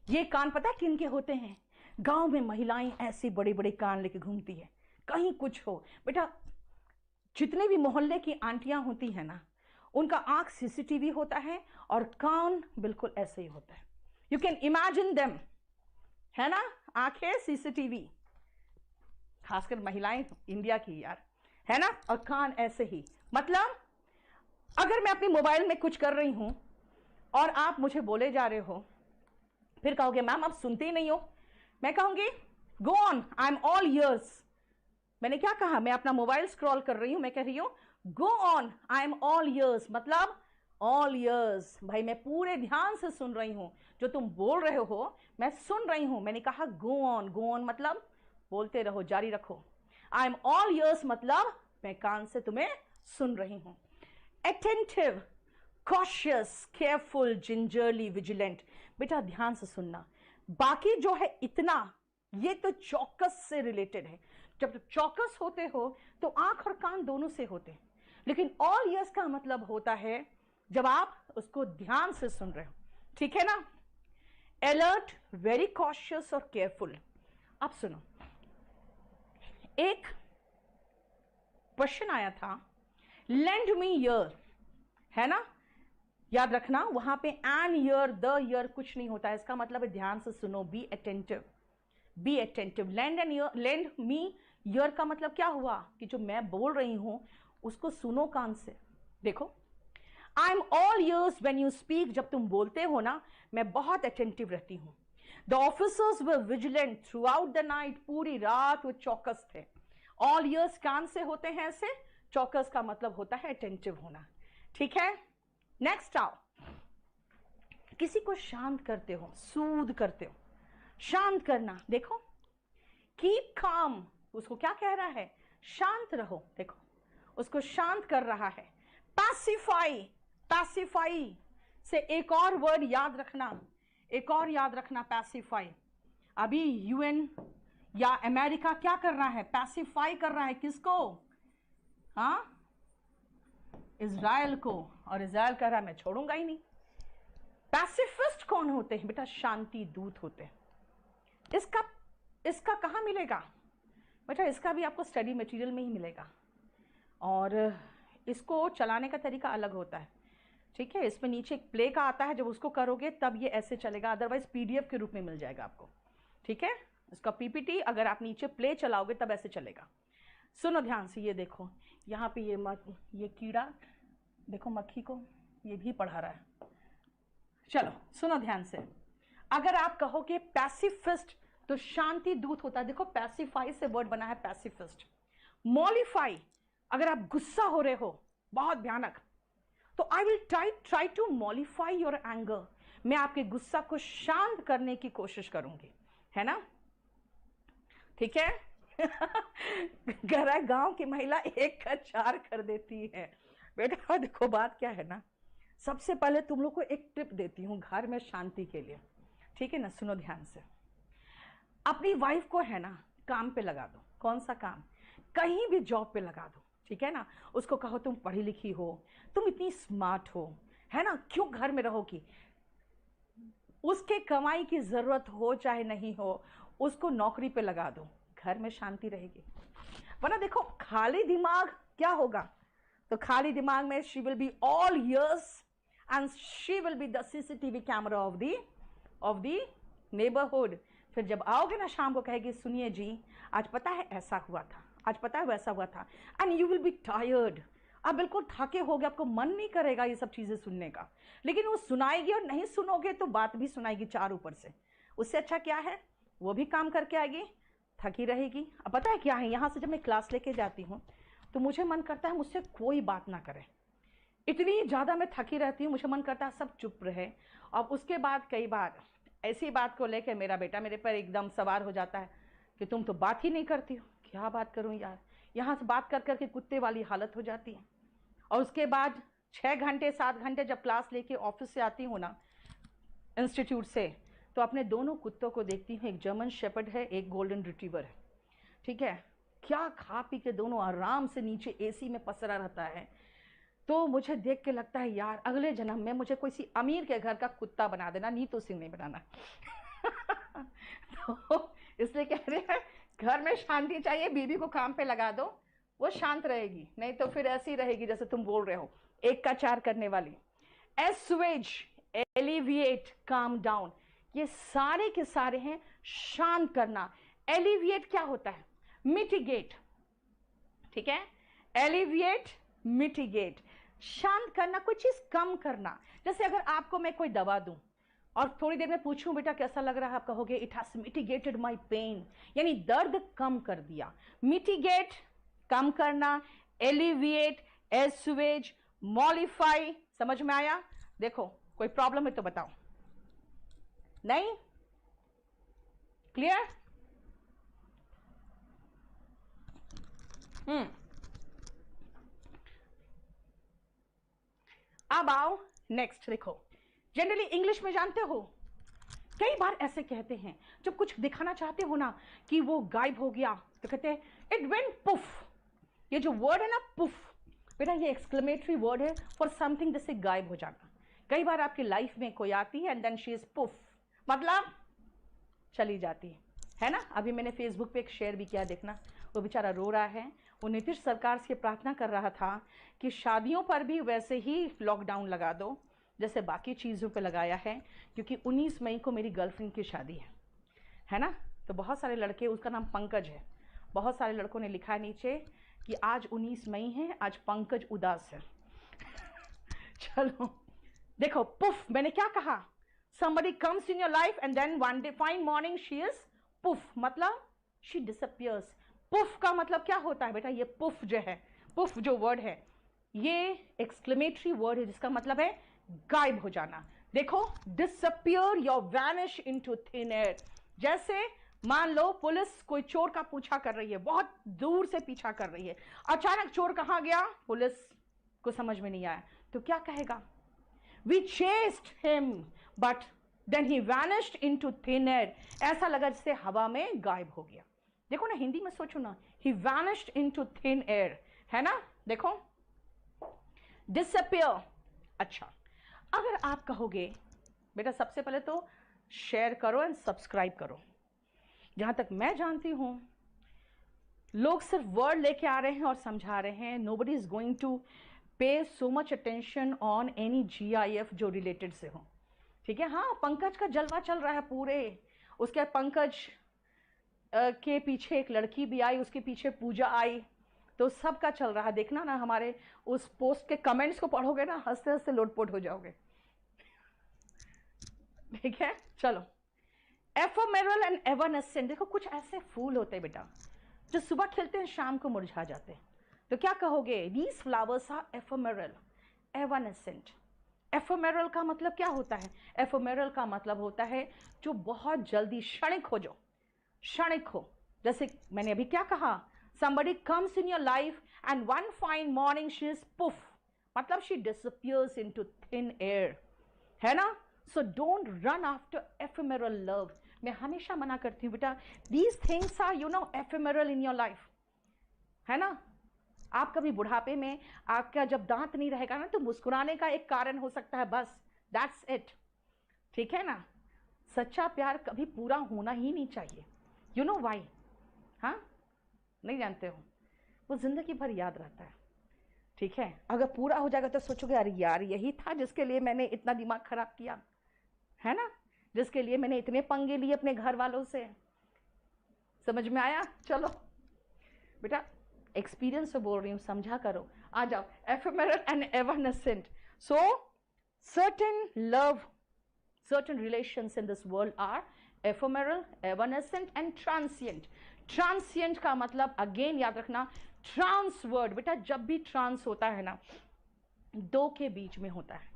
Speaker 1: ये कान पता किन के होते हैं, गांव में महिलाएं ऐसे बड़े बड़े कान लेके घूमती है, कहीं कुछ हो। बेटा जितने भी मोहल्ले की आंटियां होती है ना, उनका आंख सीसीटीवी होता है और कान बिल्कुल ऐसे ही होता है, यू कैन इमेजिन देम, है ना, आंखें सीसीटीवी, खासकर महिलाएं इंडिया की यार, है ना, और कान ऐसे ही। मतलब अगर मैं अपनी मोबाइल में कुछ कर रही हूं और आप मुझे बोले जा रहे हो, फिर कहोगे मैम आप सुनते ही नहीं हो, मैं कहूंगी go on I am all years. मैंने क्या कहा, मैं अपना मोबाइल स्क्रॉल कर रही हूं, मैं कह रही हूं go on I am all years, मतलब ऑल ईयर्स, भाई मैं पूरे ध्यान से सुन रही हूं, जो तुम बोल रहे हो मैं सुन रही हूं। मैंने कहा गो ऑन मतलब बोलते रहो, जारी रखो। आई एम ऑल ईयर्स मतलब मैं कान से तुम्हें सुन रही हूं। Attentive, cautious, careful, gingerly, vigilant, बेटा ध्यान से सुनना। बाकी जो है इतना, ये तो चौकस से रिलेटेड है। जब तुम चौकस होते हो तो आंख और कान दोनों से होते हैं, लेकिन ऑल ईयर्स का मतलब होता है जब आप उसको ध्यान से सुन रहे हो, ठीक है ना। अलर्ट, वेरी कॉशियस और केयरफुल। अब सुनो, एक क्वेश्चन आया था, लेंड मी ईयर, है ना, याद रखना वहां पे एन ईयर द ईयर कुछ नहीं होता है, इसका मतलब है ध्यान से सुनो, be attentive, be attentive. Land and year, land me year का मतलब क्या हुआ कि जो मैं बोल रही हूं उसको सुनो कान से। देखो I am all years when you speak, जब तुम बोलते हो ना मैं बहुत अटेंटिव रहती हूं। The officers were vigilant through out the night, पूरी रात वो चौकस थे। ऑल ईयर्स कान से होते हैं ऐसे, चौकस का मतलब होता है अटेंटिव होना, ठीक है। नेक्स्ट आओ, किसी को शांत करते हो, सूद करते हो, शांत करना। देखो कीप काम, उसको क्या कह रहा है, शांत रहो, देखो उसको शांत कर रहा है। पैसिफाई, पैसिफाई से एक और वर्ड याद रखना, एक और याद रखना, पैसिफाई। अभी यूएन या अमेरिका क्या कर रहा है, पैसिफाई कर रहा है किसको, हाँ इजराइल को, और इजराइल कह रहा है मैं छोड़ूंगा ही नहीं। पैसिफिस्ट कौन होते हैं बेटा, शांति दूत होते हैं। इसका कहाँ मिलेगा बेटा, इसका भी आपको स्टडी मटेरियल में ही मिलेगा, और इसको चलाने का तरीका अलग होता है, ठीक है। इसमें नीचे एक प्ले का आता है, जब उसको करोगे तब ये ऐसे चलेगा, अदरवाइज पीडीएफ के रूप में मिल जाएगा आपको, ठीक है। इसका पीपीटी अगर आप नीचे प्ले चलाओगे तब ऐसे चलेगा। सुनो ध्यान से, ये देखो यहाँ पे ये कीड़ा देखो, मक्खी को ये भी पढ़ा रहा है। चलो सुनो ध्यान से, अगर आप कहोगे पैसिफिस्ट तो शांति दूत होता है। देखो पैसिफाई से वर्ड बना है पैसिफिस्ट। मॉलिफाई, अगर आप गुस्सा हो रहे हो बहुत भयानक, तो I will try to mollify your anger, मैं आपके गुस्सा को शांत करने की कोशिश करूंगी, है ना? ठीक है। घर गांव की महिला एक का चार कर देती है। बेटा देखो बात क्या है ना, सबसे पहले तुम लोग को एक टिप देती हूँ घर में शांति के लिए, ठीक है ना? सुनो ध्यान से, अपनी वाइफ को है ना काम पे लगा दो। कौन सा काम? कहीं भी जॉब पे लगा दो, ठीक है ना? उसको कहो तुम पढ़ी लिखी हो, तुम इतनी स्मार्ट हो, है ना, क्यों घर में रहोगी? उसके कमाई की जरूरत हो चाहे नहीं हो, उसको नौकरी पे लगा दो, घर में शांति रहेगी। वरना देखो खाली दिमाग क्या होगा, तो खाली दिमाग में she will be all years and she will be the CCTV camera off the neighbourhood. फिर जब आओगे ना शाम को कहेगी सुनिए जी आज पता है ऐसा हुआ था, आज पता है वैसा हुआ था, and you will be tired. आप बिल्कुल थके होगे, आपको मन नहीं करेगा ये सब चीजें सुनने का, लेकिन वो सुनाएगी और नहीं सुनोगे तो बात भी सुनाएगी चार ऊपर से। उससे अच्छा क्या है, वो भी काम करके आएगी, थकी रहेगी। अब पता है क्या है, यहाँ से जब मैं क्लास लेके जाती हूँ तो मुझे मन करता है मुझसे कोई बात ना करे, इतनी ज़्यादा मैं थकी रहती हूँ, मुझे मन करता है सब चुप रहे। और उसके बाद कई बार ऐसी बात को लेकर मेरा बेटा मेरे पर एकदम सवार हो जाता है कि तुम तो बात ही नहीं करती हो। क्या बात करूँ यार, यहाँ से बात कर करके कुत्ते वाली हालत हो जाती है। और उसके बाद 6 घंटे 7 घंटे जब क्लास लेके ऑफिस से आती हूँ ना इंस्टीट्यूट से, तो अपने दोनों कुत्तों को देखती हूँ, एक जर्मन शेपर्ड है, एक गोल्डन रिट्रीवर है, ठीक है, क्या खा पी के दोनों आराम से नीचे एसी में पसरा रहता है। तो मुझे देख के लगता है यार अगले जन्म में मुझे कोई सी अमीर के घर का कुत्ता बना देना, नीतू सिंह नहीं बनाना। तो इसलिए कह रहे हैं घर में शांति चाहिए, बीवी को काम पे लगा दो, वो शांत रहेगी, नहीं तो फिर ऐसी रहेगी जैसे तुम बोल रहे हो, एक का चार करने वाली। एस्वेज, एलिविएट, काम डाउन, ये सारे के सारे हैं शांत करना। एलिविएट क्या होता है? मिटिगेट, ठीक है, एलिविएट, मिटिगेट, शांत करना, कोई चीज कम करना। जैसे अगर आपको मैं कोई दवा दूं और थोड़ी देर में पूछूं बेटा कैसा लग रहा है, आप कहोगे it has mitigated my pain, यानी दर्द कम कर दिया। मिटिगेट कम करना, एलिविएट, एस्वेज, मॉलिफाई, समझ में आया? देखो कोई प्रॉब्लम है तो बताओ, नहीं क्लियर? अब आओ नेक्स्ट, देखो जनरली इंग्लिश में जानते हो कई बार ऐसे कहते हैं जब कुछ दिखाना चाहते हो ना कि वो गायब हो गया, तो कहते हैं इट वेंट पुफ। ये जो वर्ड है ना पुफ, बेटा ये एक्सक्लेमेटरी वर्ड है फॉर समथिंग जैसे गायब हो जाना। कई बार आपकी लाइफ में कोई आती है and then she is poof, मतलब चली जाती है ना। अभी मैंने फेसबुक पे एक शेयर भी किया, देखना, वो बेचारा रो रहा है, वो नीतीश सरकार से प्रार्थना कर रहा था कि शादियों पर भी वैसे ही लॉकडाउन लगा दो जैसे बाकी चीज़ों पे लगाया है, क्योंकि 19 मई को मेरी गर्लफ्रेंड की शादी है ना। तो बहुत सारे लड़के, उसका नाम पंकज है, बहुत सारे लड़कों ने लिखा है नीचे कि आज 19 मई है, आज पंकज उदास है। चलो देखो पुफ, मैंने क्या कहा, somebody comes in your life and then one day fine morning she is puff, मतलब she disappears। पुफ का मतलब क्या होता है बेटा? ये पुफ जो है, पुफ जो वर्ड है ये एक्सक्लेमेटरी वर्ड है जिसका मतलब है गायब हो जाना। देखो डिसअपियर या वैनिश इनटू थिन एयर। जैसे मान लो पुलिस कोई चोर का पीछा कर रही है, बहुत दूर से पीछा कर रही है, अचानक चोर कहाँ गया पुलिस को समझ में नहीं आया, तो क्या कहेगा? We chased him but then he vanished into thin air। ऐसा लगा जैसे हवा में गायब हो गया। देखो ना हिंदी में सोचो ना, he vanished into thin air, है ना। देखो disappear। अच्छा अगर आप कहोगे बेटा सबसे पहले तो शेयर करो एंड सब्सक्राइब करो। जहां तक मैं जानती हूं लोग सिर्फ वर्ड लेके आ रहे हैं और समझा रहे हैं, nobody is going to पे so much attention on any GIF जो रिलेटेड से हो, ठीक है। हाँ पंकज का जलवा चल रहा है पूरे, उसके बाद पंकज के पीछे एक लड़की भी आई, उसके पीछे पूजा आई, तो सबका चल रहा है, देखना ना हमारे उस पोस्ट के कमेंट्स को पढ़ोगे ना, हंसते हंसते लोटपोट हो जाओगे। ठीक है, चलो। एफेमेरल एंड एवरनेसेंट, देखो कुछ ऐसे फूल होते हैं बेटा जो सुबह खिलते हैं शाम को मुरझा जाते हैं, तो क्या कहोगे? These flowers are ephemeral, evanescent. Ephemeral का मतलब क्या होता है? एफेमेरल का मतलब होता है जो बहुत जल्दी क्षणिक हो, जो क्षणिक हो। जैसे मैंने अभी क्या कहा, somebody comes in your life and one fine morning she is poof, मतलब she disappears into thin air, है ना? So don't run after ephemeral love. मैं हमेशा मना करती हूँ बेटा, these things are you know ephemeral in your life, है ना? आप कभी बुढ़ापे में आपका जब दांत नहीं रहेगा ना, तो मुस्कुराने का एक कारण हो सकता है, बस दैट्स इट। ठीक है ना? सच्चा प्यार कभी पूरा होना ही नहीं चाहिए। You know why? हाँ, नहीं जानते हो? वो जिंदगी भर याद रहता है। ठीक है, अगर पूरा हो जाएगा तो सोचोगे अरे यार यही था जिसके लिए मैंने इतना दिमाग खराब किया, है ना? जिसके लिए मैंने इतने पंगे लिए अपने घर वालों से। समझ में आया? चलो बेटा, एक्सपीरियंस से बोल रही हूँ, समझा करो। आ जाओ, ephemeral and evanescent. So certain love, certain relations in this world are ephemeral, evanescent and transient. Transient का मतलब अगेन याद रखना, ट्रांस वर्ड बेटा जब भी ट्रांस होता है ना, दो के बीच में होता है।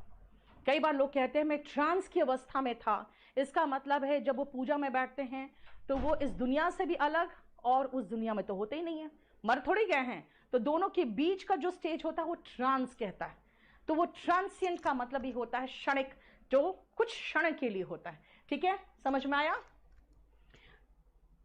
Speaker 1: कई बार लोग कहते हैं मैं ट्रांस की अवस्था में था, इसका मतलब है जब वो पूजा में बैठते हैं तो वो इस दुनिया से भी अलग और उस दुनिया में तो होते ही नहीं है, मर थोड़ी गए हैं, तो दोनों के बीच का जो स्टेज होता है वो ट्रांस कहता है। तो वो ट्रांसिएंट का मतलब ही होता है क्षणिक, जो कुछ क्षण के लिए होता है। ठीक है, समझ में आया?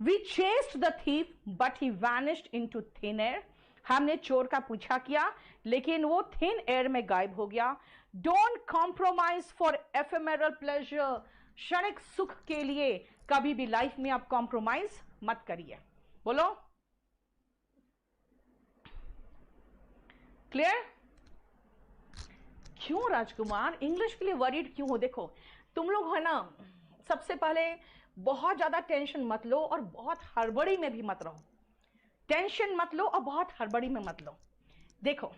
Speaker 1: We chased the thief but he vanished into thin air. हमने चोर का पीछा किया लेकिन वो थिन एयर में गायब हो गया। Don't compromise for ephemeral pleasure. क्षणिक सुख के लिए कभी भी लाइफ में आप कॉम्प्रोमाइज मत करिए। बोलो क्लियर? क्यों राजकुमार इंग्लिश के लिए वरीड क्यों हो? देखो तुम लोग है ना, सबसे पहले बहुत ज्यादा टेंशन मत लो और बहुत हड़बड़ी में भी मत रहो। टेंशन मत लो और बहुत हड़बड़ी में मत लो। देखो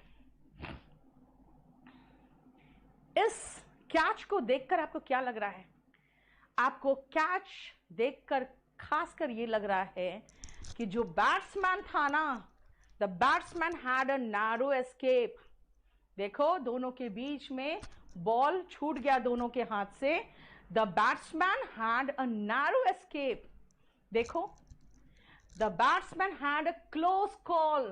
Speaker 1: इस कैच को देखकर आपको क्या लग रहा है? आपको कैच देखकर खासकर ये लग रहा है कि जो बैट्समैन था ना, the batsman had a narrow escape. देखो दोनों के बीच में बॉल छूट गया दोनों के हाथ से। The batsman had a narrow escape. देखो the batsman had a close call,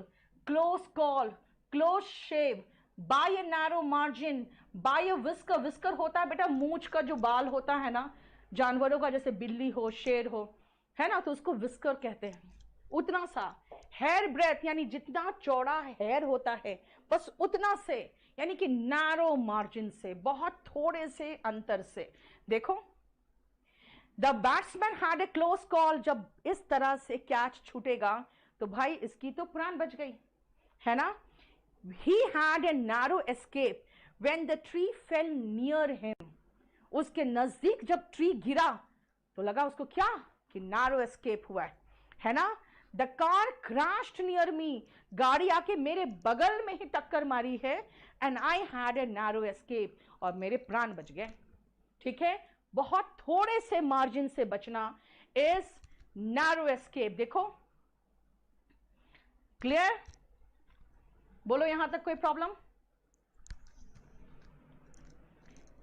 Speaker 1: close call, close shave, by a narrow margin, by a whisker. Whisker होता है बेटा मूंछ का जो बाल होता है ना जानवरों का, जैसे बिल्ली हो, शेर हो, है ना, तो उसको विस्कर कहते हैं। उतना सा हेयर ब्रेथ, यानी जितना चौड़ा हेयर होता है बस उतना से, यानी कि नैरो मार्जिन से, बहुत थोड़े से अंतर से। देखो the batsman had a close call. जब इस तरह से कैच छूटेगा तो भाई इसकी तो प्राण बच गई, है ना? He had a narrow escape when the tree fell near him. उसके नजदीक जब ट्री गिरा तो लगा उसको क्या कि नैरो एस्केप हुआ है ना? The car crashed near me, गाड़ी आके मेरे बगल में ही टक्कर मारी है, and I had a narrow escape, और मेरे प्राण बच गए। ठीक है, बहुत थोड़े से मार्जिन से बचना इज नैरो एस्केप। देखो क्लियर? बोलो यहां तक कोई प्रॉब्लम?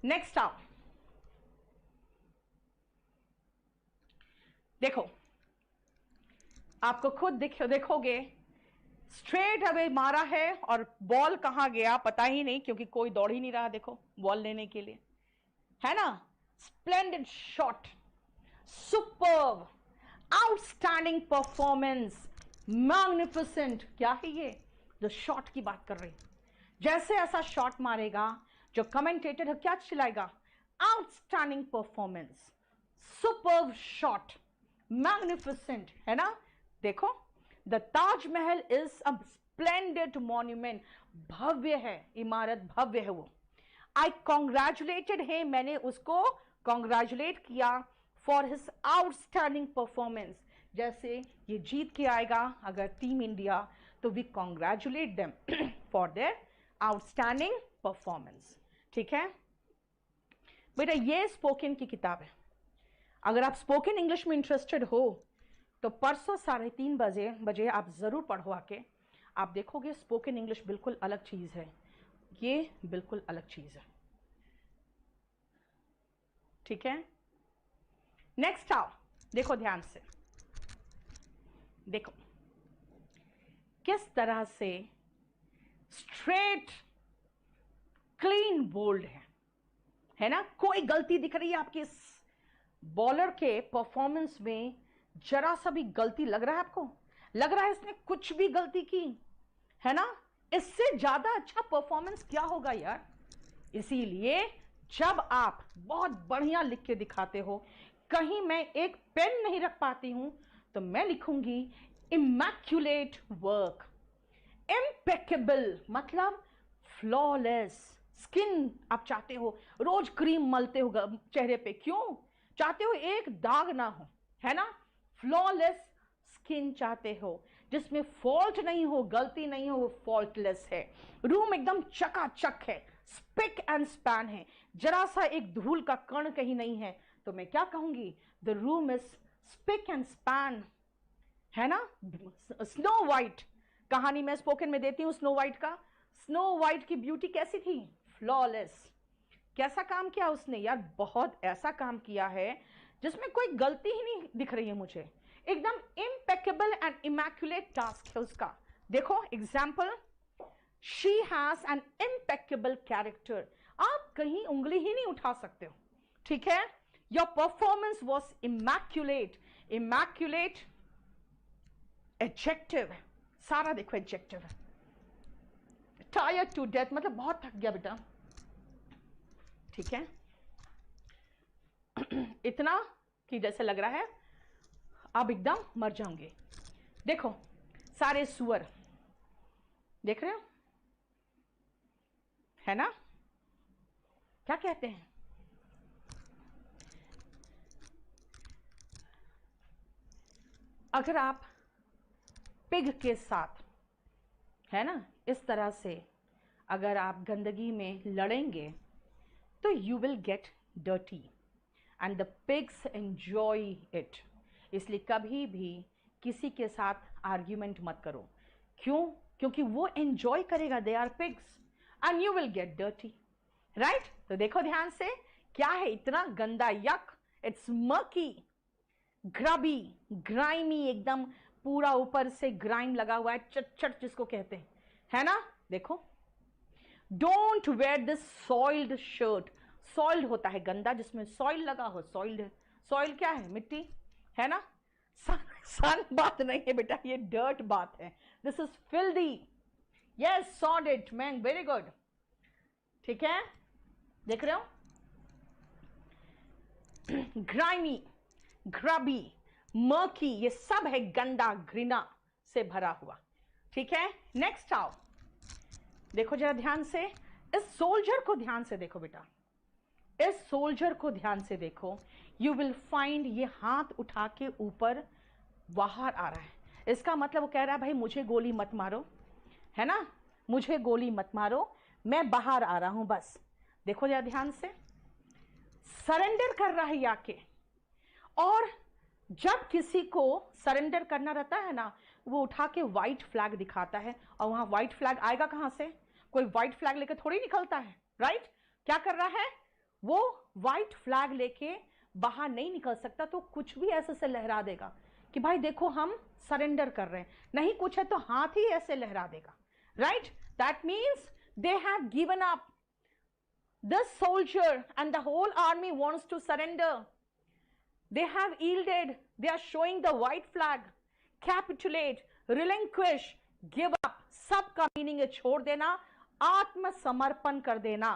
Speaker 1: नेक्स्ट आओ, देखो आपको खुद देखोगे स्ट्रेट अवे मारा है और बॉल कहां गया पता ही नहीं, क्योंकि कोई दौड़ ही नहीं रहा देखो बॉल लेने के लिए, है ना? Splendid shot, superb, outstanding performance, magnificent. क्या है ये? जो शॉट की बात कर रही, जैसे ऐसा शॉट मारेगा जो कमेंटेटर है क्या चिल्लाएगा? Outstanding performance, superb shot, magnificent, है ना? देखो the Taj Mahal is a splendid monument, भव्य है, इमारत भव्य है वो। आई कॉन्ग्रेचुलेटेड है, मैंने उसको कॉन्ग्रेचुलेट किया फॉर हिज आउटस्टैंडिंग परफॉर्मेंस। जैसे ये जीत के आएगा अगर टीम इंडिया, तो we congratulate them for their outstanding performance. ठीक है बेटा, ये स्पोकन की किताब है। अगर आप स्पोकन इंग्लिश में इंटरेस्टेड हो तो परसों 3:30 बजे आप जरूर पढ़ो आके। आप देखोगे स्पोकन इंग्लिश बिल्कुल अलग चीज है, ये बिल्कुल अलग चीज है। ठीक है, नेक्स्ट आओ, देखो ध्यान से, देखो किस तरह से स्ट्रेट क्लीन बोल्ड है ना। कोई गलती दिख रही है आपके इस बॉलर के परफॉर्मेंस में? जरा सा भी गलती लग रहा है आपको? लग रहा है इसने कुछ भी गलती की है ना? इससे ज्यादा अच्छा परफॉर्मेंस क्या होगा यार। इसीलिए जब आप बहुत बढ़िया लिख के दिखाते हो, कहीं मैं एक पेन नहीं रख पाती हूं तो मैं लिखूंगी इमैक्युलेट वर्क। इम्पेकेबल मतलब फ्लॉलेस स्किन। आप चाहते हो रोज क्रीम मलते हो चेहरे पे, क्यों चाहते हो? एक दाग ना हो, है ना। फ्लॉलेस स्किन चाहते हो जिसमें फॉल्ट नहीं हो, गलती नहीं हो, वो फॉल्टलेस है। रूम एकदम चकाचक है, स्पिक एंड स्पैन है, जरा सा एक धूल का कण कहीं नहीं है। तो मैं क्या कहूंगी? The room is spick and span, है ना। स्नो वाइट कहानी मैं स्पोकन में देती हूं, स्नो वाइट का। स्नो वाइट की ब्यूटी कैसी थी? फ्लॉलेस। कैसा काम किया उसने यार? बहुत ऐसा काम किया है जिसमें कोई गलती ही नहीं दिख रही है मुझे। एकदम इम्पेकेबल एंड इमैक्युलेट टास्क है उसका। देखो example, she has an impeccable character. आप कहीं उंगली ही नहीं उठा सकते हो। ठीक है, your performance was immaculate. Immaculate adjective है, सारा देखो एडजेक्टिव है। टायर्ड टू डेथ मतलब बहुत थक गया बेटा। ठीक है, इतना कि जैसे लग रहा है अब एकदम मर जाऊंगे। देखो सारे सुअर देख रहे हो, है ना। क्या कहते हैं? अगर आप पिग के साथ, है ना, इस तरह से अगर आप गंदगी में लड़ेंगे तो you will get dirty and the pigs enjoy it. इसलिए कभी भी किसी के साथ आर्ग्यूमेंट मत करो। क्यों? क्योंकि वो एंजॉय करेगा, they are pigs and you will get dirty, right. तो देखो ध्यान से, क्या है इतना गंदा, यक, इट्स मर्की, ग्रबी, ग्राइमी, एकदम पूरा ऊपर से ग्राइम लगा हुआ है, चट जिसको कहते हैं, है ना। देखो, don't wear this soiled shirt. Soiled होता है गंदा, जिसमें सॉइल लगा हो। सॉइल्ड, सॉइल क्या है? मिट्टी, है ना। सन बात नहीं है बेटा, ये डर्ट बात है। This is filthy, yes, solid man, very good. ठीक है, देख रहे हो, ग्राइमी, ग्रबी, मर्की, ये सब है गंदा, घृणा से भरा हुआ। ठीक है, नेक्स्ट आओ, देखो जरा ध्यान से, इस सोल्जर को ध्यान से देखो बेटा, इस सोल्जर को ध्यान से देखो। यू विल फाइंड ये हाथ उठा के ऊपर बाहर आ रहा है। इसका मतलब वो कह रहा है भाई मुझे गोली मत मारो, है ना, मुझे गोली मत मारो, मैं बाहर आ रहा हूं बस। देखो जरा ध्यान से, सरेंडर कर रहा है आके। और जब किसी को सरेंडर करना रहता है ना, वो उठा के व्हाइट फ्लैग दिखाता है। और वहां व्हाइट फ्लैग आएगा कहां से? कोई व्हाइट फ्लैग लेके थोड़ी निकलता है, राइट। क्या कर रहा है वो? व्हाइट फ्लैग लेके बाहर नहीं निकल सकता, तो कुछ भी ऐसे से लहरा देगा कि भाई देखो हम सरेंडर कर रहे हैं। नहीं कुछ है तो हाथ ही ऐसे लहरा देगा, right. That means they have given up. This soldier and the whole army wants to surrender. They have yielded. They are showing the white flag. Capitulate, relinquish, give up. सब का मीनिंग है छोड़ देना, आत्मसमर्पण कर देना।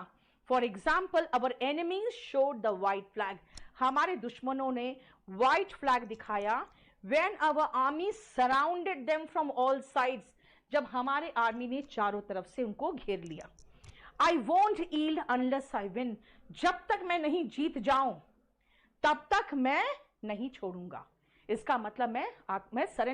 Speaker 1: For example, our enemies showed the white flag. हमारे दुश्मनों ने white flag दिखाया। When our army surrounded them from all sides. जब हमारे आर्मी ने चारों तरफ से उनको घेर लिया। I won't yield unless I win. जब तक मैं नहीं जीत जाऊं तब तक मैं नहीं छोड़ूंगा। इसका मतलब मैं सरेंडर